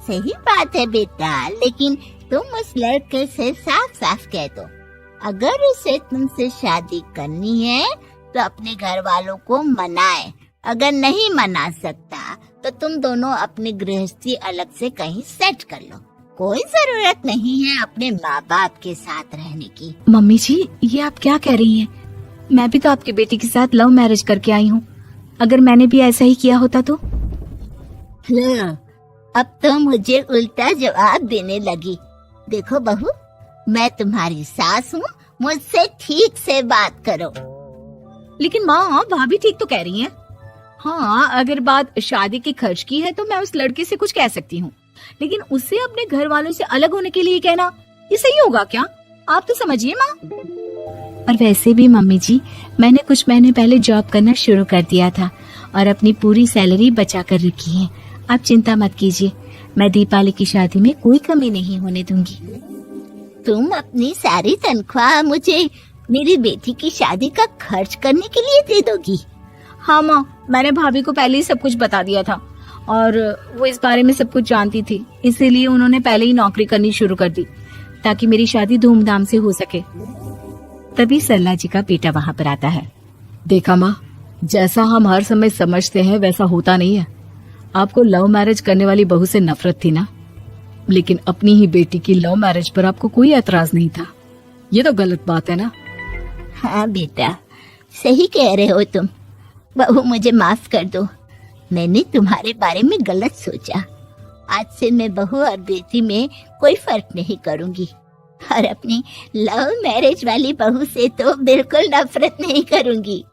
सही बात है बेटा, लेकिन तुम उस लड़के से साफ साफ कह दो, अगर उसे तुमसे शादी करनी है तो अपने घर वालों को मनाए। अगर नहीं मना सकता तो तुम दोनों अपनी गृहस्थी अलग से कहीं सेट कर लो। कोई जरूरत नहीं है अपने माँ बाप के साथ रहने की। मम्मी जी, ये आप क्या कह रही हैं? मैं भी तो आपकी बेटी के साथ लव मैरिज करके आई हूँ। अगर मैंने भी ऐसा ही किया होता तो? लो, अब तो मुझे उल्टा जवाब देने लगी। देखो बहू, मैं तुम्हारी सास हूँ, मुझसे ठीक से बात करो। लेकिन माँ, भाभी ठीक तो कह रही हैं। हाँ, अगर बात शादी के खर्च की है तो मैं उस लड़के से कुछ कह सकती हूँ, लेकिन उसे अपने घर वालों से अलग होने के लिए कहना, ये सही होगा क्या? आप तो समझिए माँ। और वैसे भी मम्मी जी, मैंने कुछ महीने पहले जॉब करना शुरू कर दिया था और अपनी पूरी सैलरी बचा कर रखी है। आप चिंता मत कीजिए, मैं दीपाली की शादी में कोई कमी नहीं होने दूंगी। तुम अपनी सारी तनख्वाह मुझे मेरी बेटी की शादी का खर्च करने के लिए दे दोगी? हाँ माँ, मैंने भाभी को पहले ही सब कुछ बता दिया था और वो इस बारे में सब कुछ जानती थी, इसीलिए उन्होंने पहले ही नौकरी करनी शुरू कर दी ताकि मेरी शादी धूमधाम से हो सके। तभी सरला जी का बेटा वहाँ पर आता है। देखा माँ, जैसा हम हर समय समझते हैं वैसा होता नहीं है। आपको लव मैरिज करने वाली बहू से नफरत थी ना, लेकिन अपनी ही बेटी की लव मैरिज पर आपको कोई एतराज नहीं था। ये तो गलत बात है ना? हाँ बेटा, सही कह रहे हो तुम। बहू, मुझे माफ कर दो, मैंने तुम्हारे बारे में गलत सोचा। आज से मैं बहू और बेटी में कोई फर्क नहीं करूंगी और अपनी लव मैरिज वाली बहू से तो बिल्कुल नफरत नहीं करूंगी।